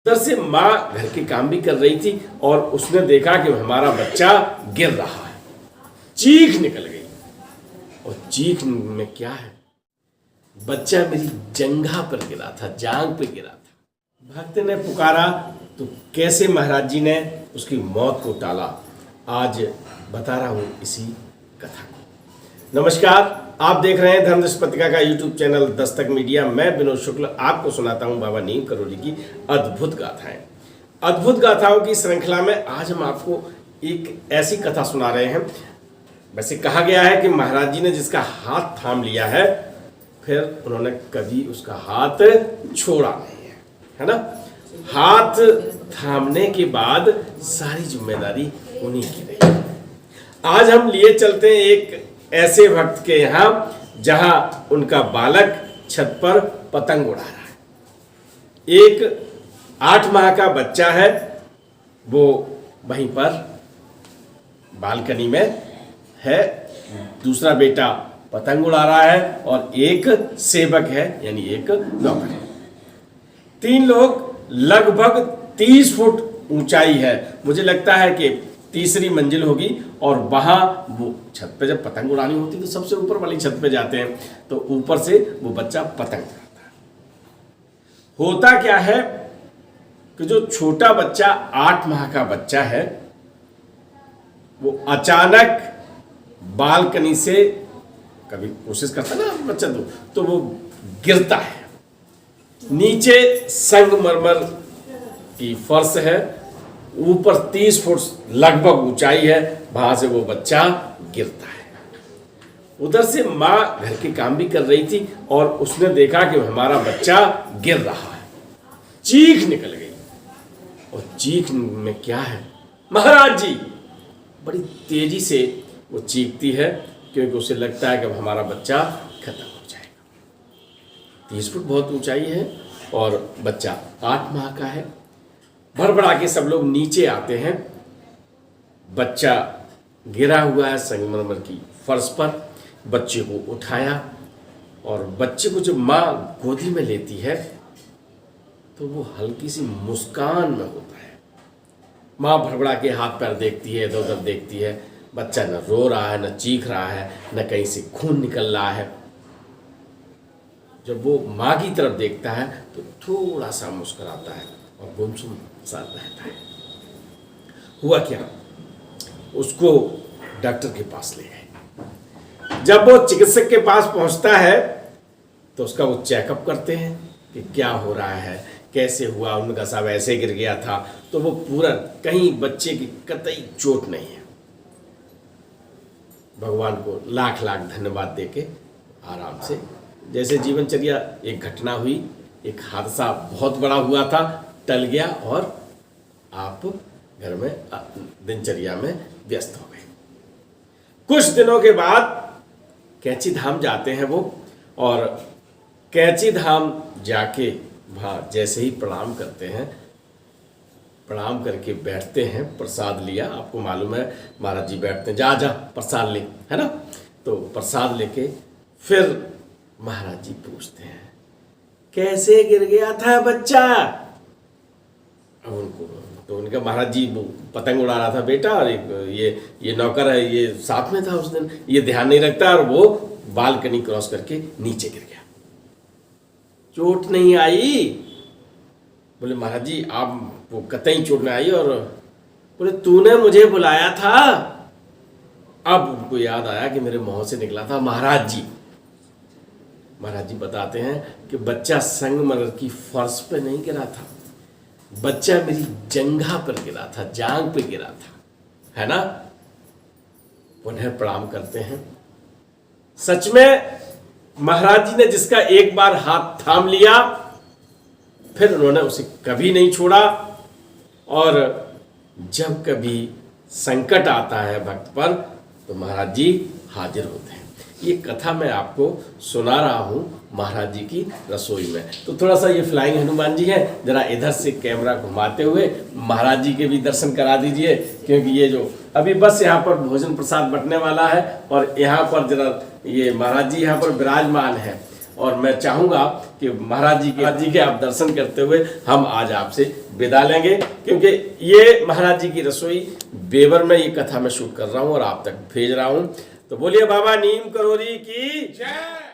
उधर से माँ घर के काम भी कर रही थी और उसने देखा कि हमारा बच्चा गिर रहा है। चीख निकल गई और चीख में क्या है, बच्चा मेरी जंघा पर गिरा था, जांग पे गिरा था। भक्त ने पुकारा तो कैसे महाराज जी ने उसकी मौत को टाला, आज बता रहा हूं इसी कथा को। नमस्कार, आप देख रहे हैं धर्मदर्शी पत्रिका का यूट्यूब चैनल दस्तक मीडिया। मैं विनोद शुक्ल आपको सुनाता हूं बाबा नीम करोली की अद्भुत गाथाएं। अद्भुत गाथाओं की श्रृंखला में आज हम आपको एक ऐसी कथा सुना रहे हैं। वैसे कहा गया है कि महाराज जी ने जिसका हाथ थाम लिया है फिर उन्होंने कभी उसका हाथ छोड़ा नहीं है ना। हाथ थामने के बाद सारी जिम्मेदारी उन्हीं की रही। आज हम लिए चलते हैं एक ऐसे भक्त के यहाँ जहां उनका बालक छत पर पतंग उड़ा रहा है। एक 8 माह का बच्चा है, वो वहीं पर बालकनी में है। दूसरा बेटा पतंग उड़ा रहा है और एक सेवक है, यानी एक नौकर है। 3 लोग, लगभग 30 फुट ऊंचाई है, मुझे लगता है कि तीसरी मंजिल होगी। और वहां वो छत पे जब पतंग उड़ानी होती तो सबसे ऊपर वाली छत पे जाते हैं, तो ऊपर से वो बच्चा पतंग उड़ाता है। होता क्या है कि जो छोटा बच्चा 8 माह का बच्चा है वो अचानक बालकनी से कभी कोशिश करता ना बच्चा तो वो गिरता है। नीचे संगमरमर की फर्श है, ऊपर 30 फुट लगभग ऊंचाई है, वहां से वो बच्चा गिरता है। उधर से माँ घर के काम भी कर रही थी और उसने देखा कि हमारा बच्चा गिर रहा है। चीख निकल गई और चीख में क्या है, महाराज जी। बड़ी तेजी से वो चीखती है क्योंकि उसे लगता है कि अब हमारा बच्चा खत्म हो जाएगा। 30 फुट बहुत ऊंचाई है और बच्चा 8 माह का है। भड़बड़ा के सब लोग नीचे आते हैं। बच्चा गिरा हुआ है संगमरमर की फर्श पर। बच्चे को उठाया और बच्चे को जब माँ गोदी में लेती है तो वो हल्की सी मुस्कान में होता है। माँ भड़बड़ा के हाथ पैर देखती है, इधर उधर देखती है। बच्चा न रो रहा है, न चीख रहा है, न कहीं से खून निकल रहा है। जब वो माँ की तरफ देखता है तो थोड़ा सा मुस्कुराता है और गुमसुम सा रहता है। हुआ क्या, उसको डॉक्टर के पास ले गए। जब वो चिकित्सक के पास पहुंचता है तो उसका वो चेकअप करते हैं कि क्या हो रहा है, कैसे हुआ। उनका साहब ऐसे गिर गया था, तो वो पूरा कहीं बच्चे की कतई चोट नहीं है। भगवान को लाख लाख धन्यवाद देके आराम से, जैसे जीवनचर्या, एक घटना हुई, एक हादसा बहुत बड़ा हुआ था, टल गया और आप घर में दिनचर्या में व्यस्त हो गए। कुछ दिनों के बाद कैंची धाम जाते हैं वो, और कैंची धाम जाके वहाँ जैसे ही प्रणाम करते हैं, प्रणाम करके बैठते हैं, प्रसाद लिया, आपको मालूम है महाराज जी बैठते हैं, जा प्रसाद ले, है ना। तो प्रसाद लेके फिर महाराज जी पूछते हैं कैसे गिर गया था बच्चा। अब उनको तो उनका महाराज जी वो पतंग उड़ा रहा था बेटा, और ये नौकर है, ये साथ में था उस दिन, ये ध्यान नहीं रखता और वो बालकनी क्रॉस करके नीचे गिर गया। चोट नहीं आई। बोले महाराज जी आप वो कतई चोट नहीं आई। और बोले तूने मुझे बुलाया था। अब उनको याद आया कि मेरे मुंह से निकला था महाराज जी। महाराज जी बताते हैं कि बच्चा संगमरमर की फर्श पे नहीं गिरा था, बच्चा मेरी जंघा पर गिरा था, जांग पे गिरा था, है ना। उन्हें प्रणाम करते हैं। सच में महाराज जी ने जिसका एक बार हाथ थाम लिया फिर उन्होंने उसे कभी नहीं छोड़ा। और जब कभी संकट आता है भक्त पर तो महाराज जी हाजिर होते हैं। ये कथा मैं आपको सुना रहा हूँ महाराज जी की रसोई में। तो थोड़ा सा ये फ्लाइंग हनुमान जी हैं, जरा इधर से कैमरा घुमाते हुए महाराज जी के भी दर्शन करा दीजिए, क्योंकि ये जो अभी बस यहाँ पर भोजन प्रसाद बंटने वाला है और यहाँ पर जरा ये महाराज जी यहाँ पर विराजमान है। और मैं चाहूँगा कि महाराज जी के आप दर्शन करते हुए हम आज आपसे विदा लेंगे, क्योंकि ये महाराज जी की रसोई बेवर में ये कथा मैं शूट कर रहा हूँ और आप तक भेज रहा हूँ। तो बोलिए बाबा नीम करोरी की जय।